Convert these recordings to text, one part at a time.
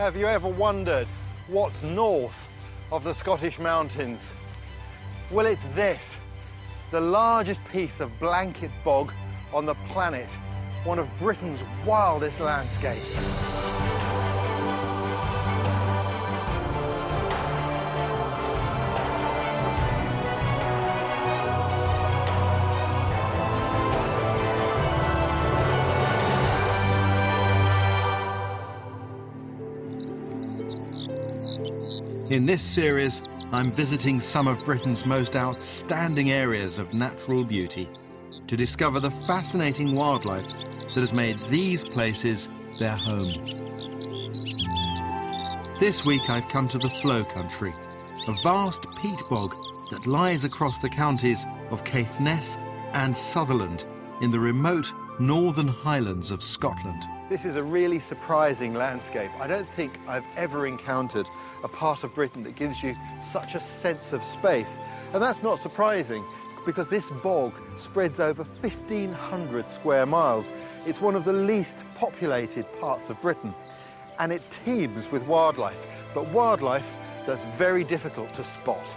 Have you ever wondered what's north of the Scottish mountains? Well, it's this, the largest piece of blanket bog on the planet, one of Britain's wildest landscapes. In this series, I'm visiting some of Britain's most outstanding areas of natural beauty to discover the fascinating wildlife that has made these places their home. This week I've come to the Flow Country, a vast peat bog that lies across the counties of Caithness and Sutherland in the remote northern highlands of Scotland. This is a really surprising landscape. I don't think I've ever encountered a part of Britain that gives you such a sense of space. And that's not surprising, because this bog spreads over 1,500 square miles. It's one of the least populated parts of Britain, and it teems with wildlife, but wildlife that's very difficult to spot.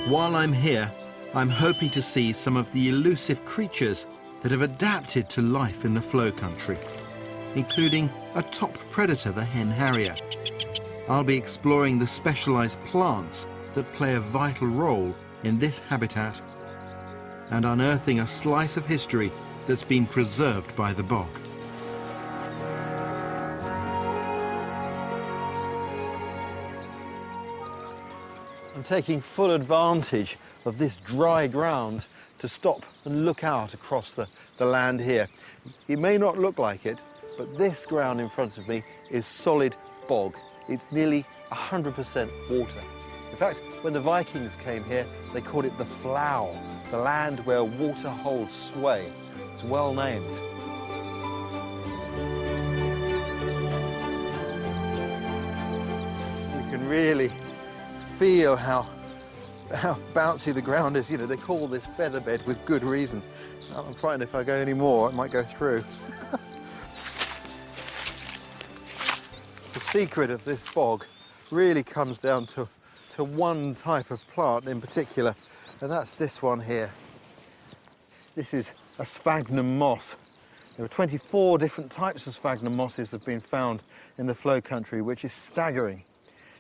While I'm here, I'm hoping to see some of the elusive creatures that have adapted to life in the Flow Country, including a top predator, the hen harrier. I'll be exploring the specialised plants that play a vital role in this habitat and unearthing a slice of history that's been preserved by the bog. I'm taking full advantage of this dry ground to stop and look out across the land here. It may not look like it, but this ground in front of me is solid bog. It's nearly 100% water. In fact, when the Vikings came here, they called it the Flow, the land where water holds sway. It's well named. You can really feel how bouncy the ground is. You know, they call this featherbed with good reason. I'm frightened if I go any more, it might go through. The secret of this bog really comes down to one type of plant in particular, and that's this one here. This is a sphagnum moss. There are 24 different types of sphagnum mosses that have been found in the Flow Country, which is staggering.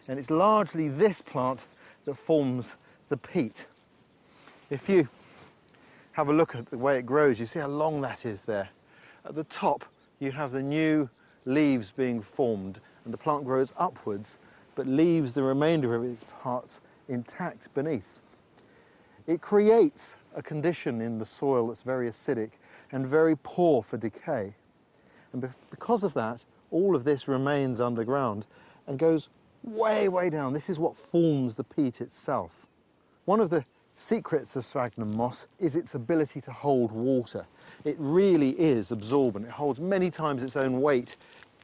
And it's largely this plant that forms the peat. If you have a look at the way it grows, you see how long that is there. At the top, you have the new leaves being formed, and the plant grows upwards, but leaves the remainder of its parts intact beneath. It creates a condition in the soil that's very acidic and very poor for decay. And because of that, all of this remains underground and goes way, way down. This is what forms the peat itself. One of the secrets of sphagnum moss is its ability to hold water. It really is absorbent. It holds many times its own weight,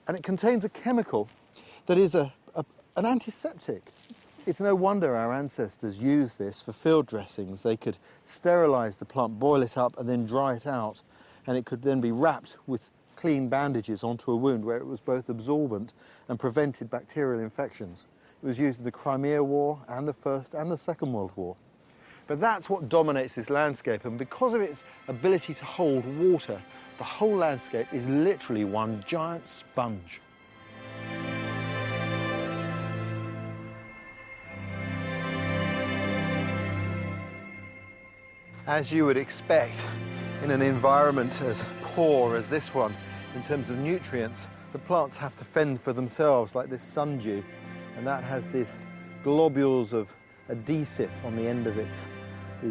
and it contains a chemical that is an antiseptic. It's no wonder our ancestors used this for field dressings. They could sterilise the plant, boil it up, and then dry it out, and it could then be wrapped with clean bandages onto a wound where it was both absorbent and prevented bacterial infections. It was used in the Crimea War and the First and the Second World War. But that's what dominates this landscape, and because of its ability to hold water, the whole landscape is literally one giant sponge. As you would expect in an environment as poor as this one, in terms of nutrients, the plants have to fend for themselves, like this sundew, and that has these globules of adhesive on the end of these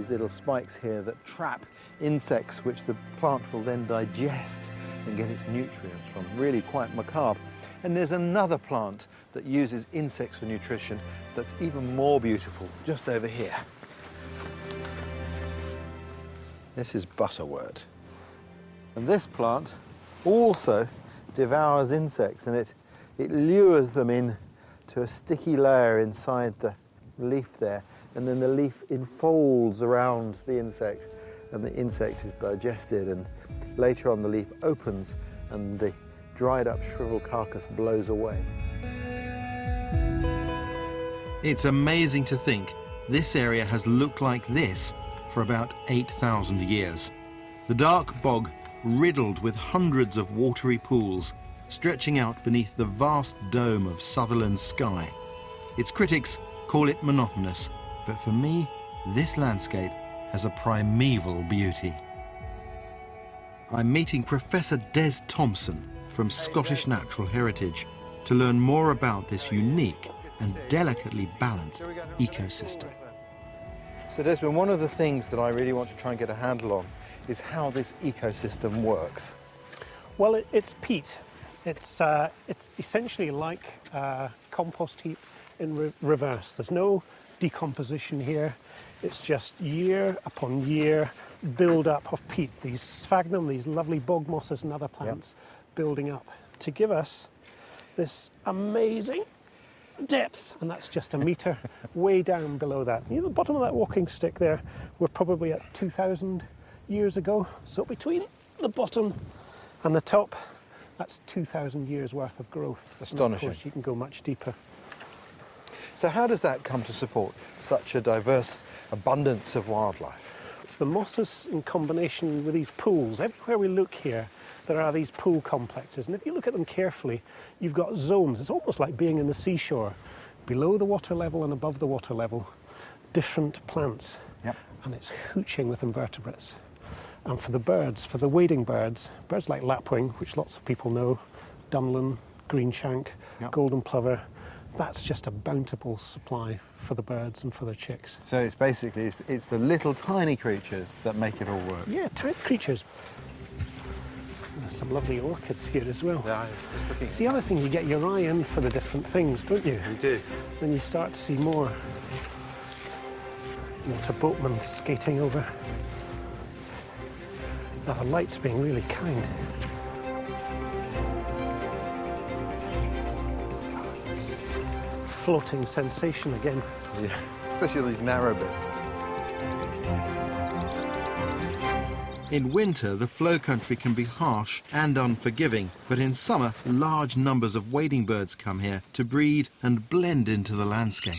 little spikes here that trap insects, which the plant will then digest and get its nutrients from. Really quite macabre. And there's another plant that uses insects for nutrition that's even more beautiful, just over here. This is butterwort. And this plant also devours insects, and it lures them in to a sticky layer inside the leaf there, and then the leaf enfolds around the insect, and the insect is digested, and later on the leaf opens and the dried up, shriveled carcass blows away. It's amazing to think this area has looked like this for about 8,000 years. The dark bog riddled with hundreds of watery pools stretching out beneath the vast dome of Sutherland's sky. Its critics call it monotonous, but for me, this landscape has a primeval beauty. I'm meeting Professor Des Thompson from Scottish Natural Heritage to learn more about this unique and delicately balanced ecosystem. So Desmond, one of the things that I really want to try and get a handle on is how this ecosystem works. Well, it's peat. It's essentially like a compost heap in reverse. There's no decomposition here. It's just year upon year build-up of peat. These sphagnum, these lovely bog mosses and other plants building up to give us this amazing depth, and that's just a metre way down below that. You know, the bottom of that walking stick there, we're probably at 2,000 years ago. So between the bottom and the top, that's 2,000 years worth of growth. It's astonishing. And of course, you can go much deeper. So how does that come to support such a diverse abundance of wildlife? It's the mosses in combination with these pools. Everywhere we look here, there are these pool complexes, and if you look at them carefully, you've got zones. It's almost like being in the seashore. Below the water level and above the water level, different plants. And it's hooching with invertebrates. And for the birds, for the wading birds, birds like lapwing, which lots of people know, dunlin, greenshank, golden plover, that's just a bountiful supply for the birds and for their chicks. So it's basically, it's the little tiny creatures that make it all work. Yeah, tiny creatures. There's some lovely orchids here as well. Yeah, I was just looking. It's the other thing, you get your eye in for the different things, don't you? You do. Then you start to see more. Water boatmen skating over. Now the light's being really kind. This floating sensation again. Yeah, especially these narrow bits. In winter, the flow country can be harsh and unforgiving, but in summer, large numbers of wading birds come here to breed and blend into the landscape.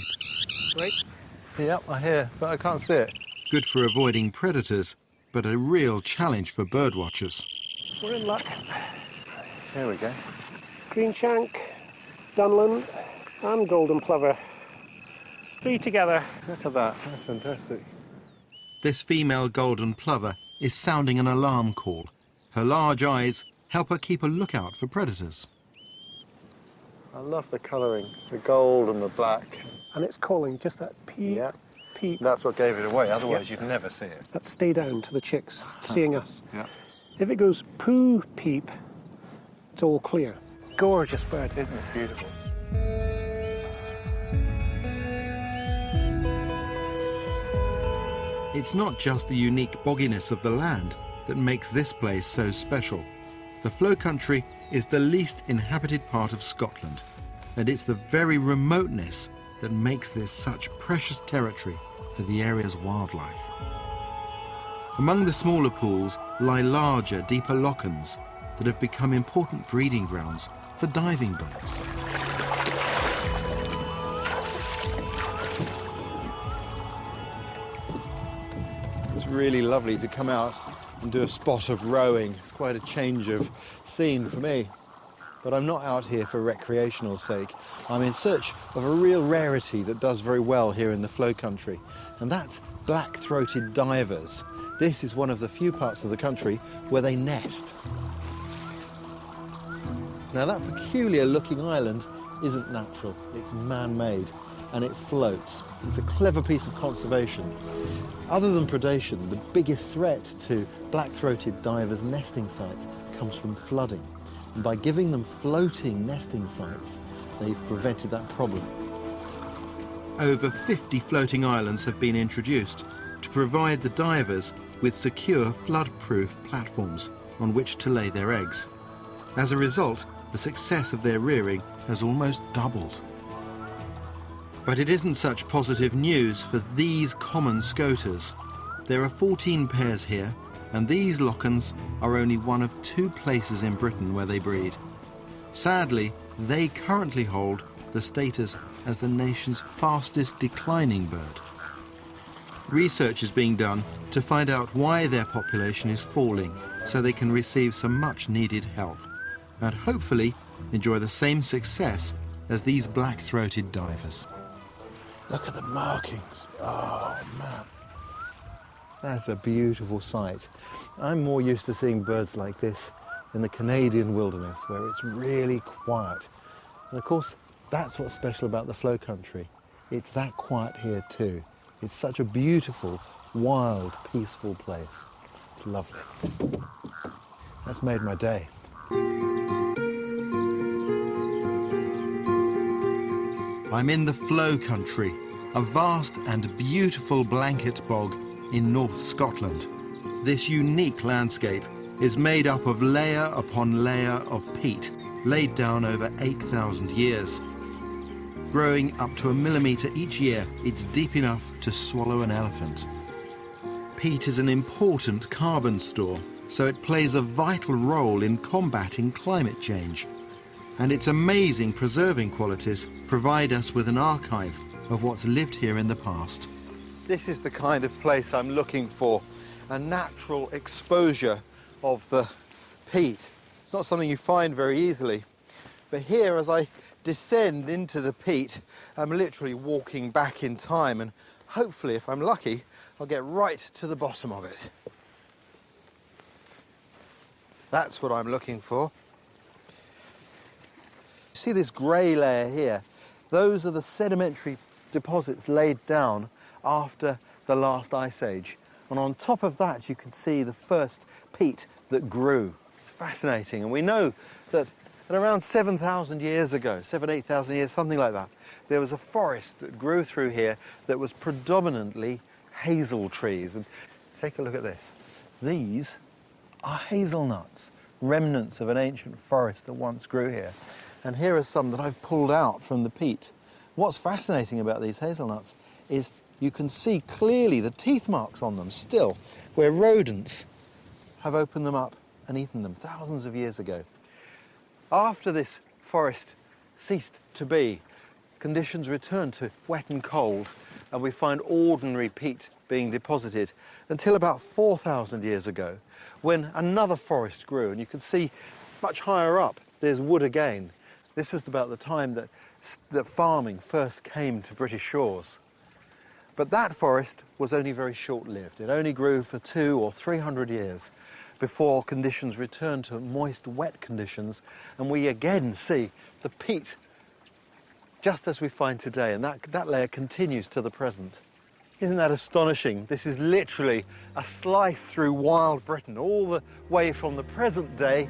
Right? Yep, I hear, but I can't see it. Good for avoiding predators, but a real challenge for bird watchers. We're in luck. Here we go. Greenshank, dunlin and golden plover. 3 together. Look at that, that's fantastic. This female golden plover is sounding an alarm call. Her large eyes help her keep a lookout for predators. I love the colouring, the gold and the black. And it's calling just that peep, peep. That's what gave it away, otherwise you'd never see it. That stay down to the chicks, seeing us. Yeah. If it goes poo, peep, it's all clear. Gorgeous bird. Isn't it beautiful? It's not just the unique bogginess of the land that makes this place so special. The flow country is the least inhabited part of Scotland, and it's the very remoteness that makes this such precious territory for the area's wildlife. Among the smaller pools lie larger, deeper lochans that have become important breeding grounds for diving birds. It's really lovely to come out and do a spot of rowing. It's quite a change of scene for me. But I'm not out here for recreational sake. I'm in search of a real rarity that does very well here in the flow country, and that's black-throated divers. This is one of the few parts of the country where they nest. Now that peculiar looking island isn't natural, it's man-made, and it floats. It's a clever piece of conservation. Other than predation, the biggest threat to black-throated divers' nesting sites comes from flooding. And by giving them floating nesting sites, they've prevented that problem. Over 50 floating islands have been introduced to provide the divers with secure flood-proof platforms on which to lay their eggs. As a result, the success of their rearing has almost doubled. But it isn't such positive news for these common scoters. There are 14 pairs here, and these lochans are only one of 2 places in Britain where they breed. Sadly, they currently hold the status as the nation's fastest declining bird. Research is being done to find out why their population is falling so they can receive some much needed help and hopefully enjoy the same success as these black-throated divers. Look at the markings. Oh, man. That's a beautiful sight. I'm more used to seeing birds like this in the Canadian wilderness, where it's really quiet. And of course, that's what's special about the flow country. It's that quiet here too. It's such a beautiful, wild, peaceful place. It's lovely. That's made my day. I'm in the flow country, a vast and beautiful blanket bog in North Scotland. This unique landscape is made up of layer upon layer of peat laid down over 8,000 years. Growing up to 1 millimetre each year, it's deep enough to swallow an elephant. Peat is an important carbon store, so it plays a vital role in combating climate change. And its amazing preserving qualities provide us with an archive of what's lived here in the past. This is the kind of place I'm looking for, a natural exposure of the peat. It's not something you find very easily. But here, as I descend into the peat, I'm literally walking back in time, and hopefully, if I'm lucky, I'll get right to the bottom of it. That's what I'm looking for. See this grey layer here? Those are the sedimentary deposits laid down after the last ice age. And on top of that, you can see the first peat that grew. It's fascinating. And we know that at around 7,000 years ago, 8,000 years, something like that, there was a forest that grew through here that was predominantly hazel trees. And take a look at this. These are hazelnuts, remnants of an ancient forest that once grew here. And here are some that I've pulled out from the peat. What's fascinating about these hazelnuts is you can see clearly the teeth marks on them still, where rodents have opened them up and eaten them thousands of years ago. After this forest ceased to be, conditions returned to wet and cold, and we find ordinary peat being deposited until about 4,000 years ago, when another forest grew, and you can see much higher up there's wood again. This is about the time that farming first came to British shores. But that forest was only very short-lived. It only grew for 200 or 300 years before conditions returned to moist, wet conditions, and we again see the peat just as we find today, and that layer continues to the present. Isn't that astonishing? This is literally a slice through wild Britain, all the way from the present day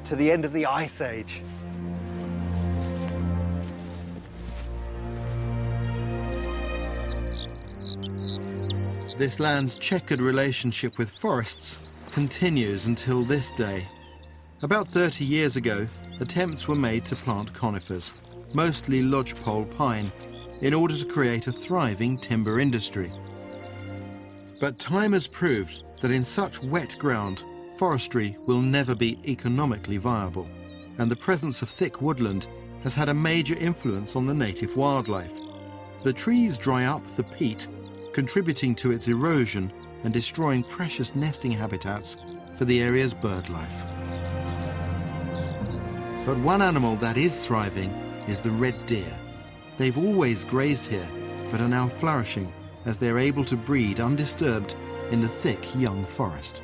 to the end of the Ice Age. This land's checkered relationship with forests continues until this day. About 30 years ago, attempts were made to plant conifers, mostly lodgepole pine, in order to create a thriving timber industry. But time has proved that in such wet ground, forestry will never be economically viable, and the presence of thick woodland has had a major influence on the native wildlife. The trees dry up the peat, contributing to its erosion and destroying precious nesting habitats for the area's bird life. But one animal that is thriving is the red deer. They've always grazed here, but are now flourishing as they're able to breed undisturbed in the thick young forest.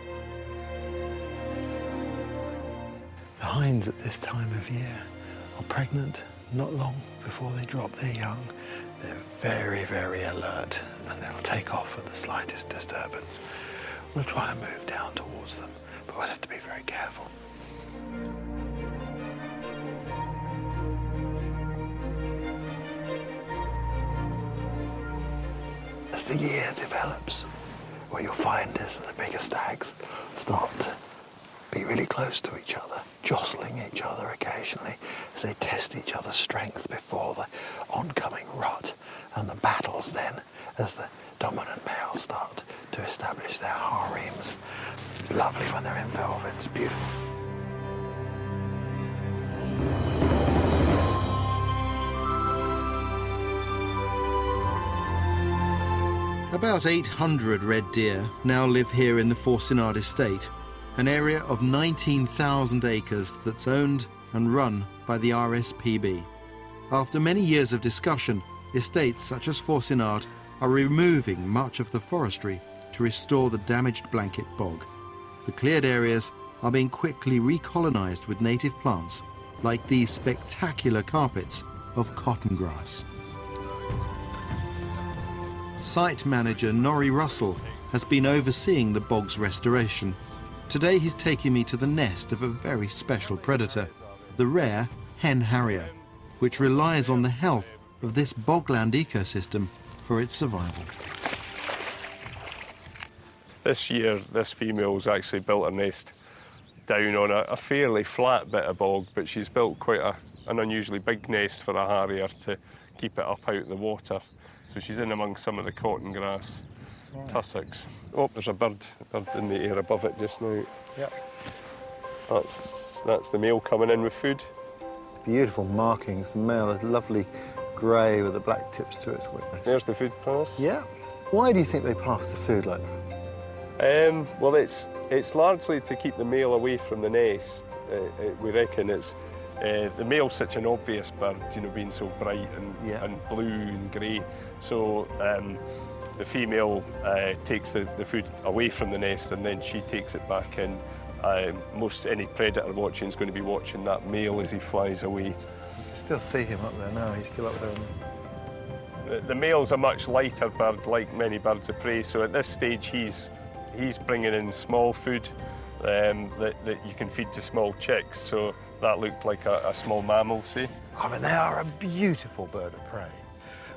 The hinds at this time of year are pregnant not long before they drop their young. They're very, very alert, and they'll take off at the slightest disturbance. We'll try and move down towards them, but we'll have to be very careful. As the year develops, what you'll find is that the bigger stags start to be really close to each other, jostling each other occasionally as they test each other's strength before the oncoming rut and the battles then as the dominant males start to establish their harems. It's lovely when they're in velvet, it's beautiful. About 800 red deer now live here in the Forcinard estate, an area of 19,000 acres that's owned and run by the RSPB. After many years of discussion, estates such as Forcinard are removing much of the forestry to restore the damaged blanket bog. The cleared areas are being quickly recolonised with native plants like these spectacular carpets of cotton grass. Site manager Norrie Russell has been overseeing the bog's restoration. Today he's taking me to the nest of a very special predator, the rare hen harrier, which relies on the health of this bogland ecosystem for its survival. This year, this female's actually built her nest down on a fairly flat bit of bog, but she's built quite an unusually big nest for a harrier to keep it up out of the water. So she's in among some of the cotton grass tussocks. Oh, there's a bird in the air above it just now. Yep. That's the male coming in with food. Beautiful markings. The male is lovely grey with the black tips to its wings. There's the food pass. Yeah. Why do you think they pass the food like that? Well, it's largely to keep the male away from the nest. We reckon it's the male's such an obvious bird, you know, being so bright and blue and grey. So the female takes the food away from the nest and then she takes it back in. Any predator watching is going to be watching that male as he flies away. You can still see him up there now. He's still up there. The male's a much lighter bird, like many birds of prey. So at this stage, he's bringing in small food that you can feed to small chicks. So that looked like a small mammal, say. I mean, they are a beautiful bird of prey.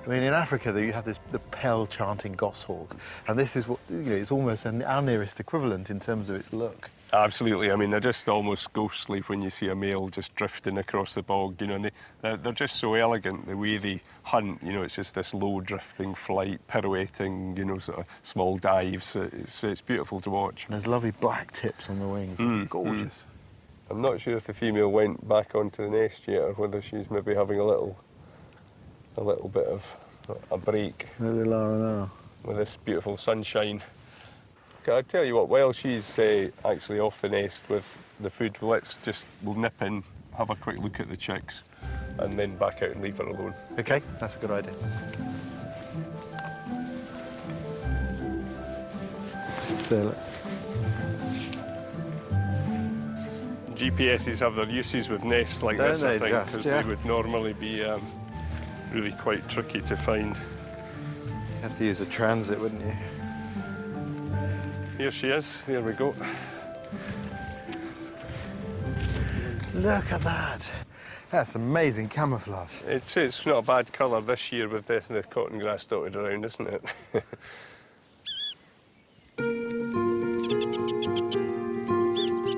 I mean, in Africa, you have the pell-chanting goshawk, and this is what, you know, it's almost our nearest equivalent in terms of its look. Absolutely. I mean, they're just almost ghostly when you see a male just drifting across the bog, you know, and they're just so elegant, the way they hunt, you know, it's just this low drifting flight, pirouetting, you know, sort of small dives. It's beautiful to watch. And there's lovely black tips on the wings. Gorgeous. I'm not sure if the female went back onto the nest yet, or whether she's maybe having a little bit of a break. Really, Lara, now. With this beautiful sunshine. Okay, I'll tell you what, while she's actually off the nest with the food, we'll nip in, have a quick look at the chicks, and then back out and leave her alone. Okay, that's a good idea. Still. GPSs have their uses with nests like this, I think, because they would normally be really quite tricky to find. You'd have to use a transit, wouldn't you? Here she is, there we go. Look at that. That's amazing camouflage. It's not a bad colour this year with the cotton grass dotted around, isn't it?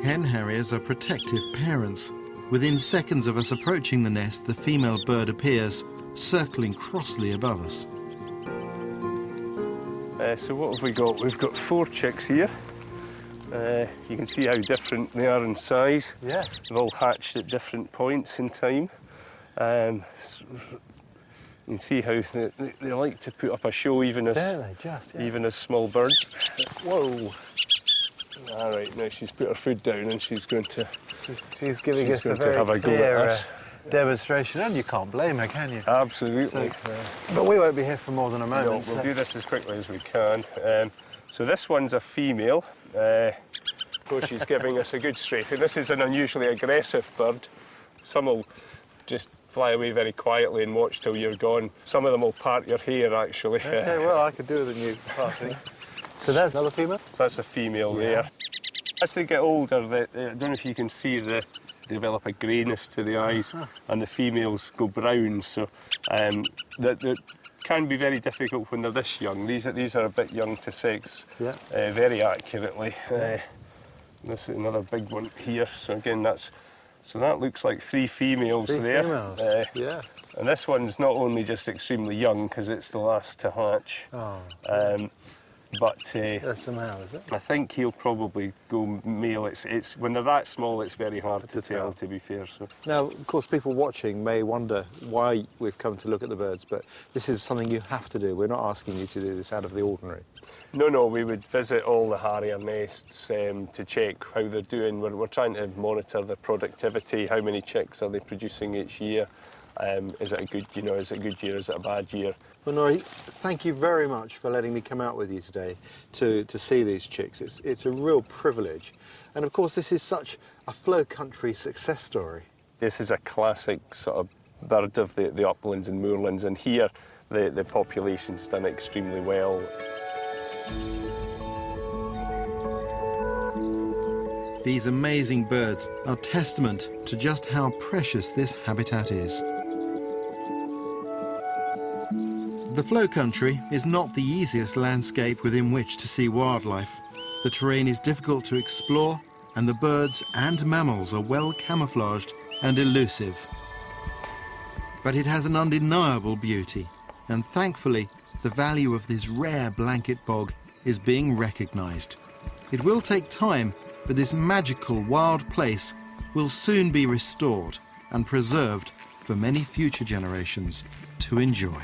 Hen harriers are protective parents. Within seconds of us approaching the nest, the female bird appears, circling crossly above us. So what have we got? We've got 4 chicks here. You can see how different they are in size. Yeah. They've all hatched at different points in time. You can see how they like to put up a show even as small birds. Whoa! All right, now she's put her food down and she's going to... She's giving us a very clear demonstration, and you can't blame her, can you? Absolutely. But we won't be here for more than a moment. No, we'll do this as quickly as we can. So this one's a female. So she's giving us a good strafing. This is an unusually aggressive bird. Some will just fly away very quietly and watch till you're gone. Some of them will part your hair, actually. Okay, well, I could do with a new parting. So that's another female? That's a female there. As they get older, I don't know if you can see, they develop a greyness to the eyes, and the females go brown. So that can be very difficult when they're this young. These are a bit young to sex, very accurately. This is another big one here. So again, that looks like 3 females there. Females. Yeah. And this one's not only just extremely young because it's the last to hatch. But somehow, is it? I think he'll probably go male. It's when they're that small, it's very hard to tell, to be fair. So. Now, of course, people watching may wonder why we've come to look at the birds, but this is something you have to do. We're not asking you to do this out of the ordinary. No, we would visit all the harrier nests to check how they're doing. We're trying to monitor their productivity, how many chicks are they producing each year. Is it a good, is it a good year, is it a bad year? Well, Nori, thank you very much for letting me come out with you today to see these chicks. It's a real privilege. And of course, this is such a flow country success story. This is a classic sort of bird of the uplands and moorlands, and here the population's done extremely well. These amazing birds are testament to just how precious this habitat is. The flow country is not the easiest landscape within which to see wildlife. The terrain is difficult to explore, and the birds and mammals are well camouflaged and elusive. But it has an undeniable beauty, and thankfully, the value of this rare blanket bog is being recognized. It will take time, but this magical wild place will soon be restored and preserved for many future generations to enjoy.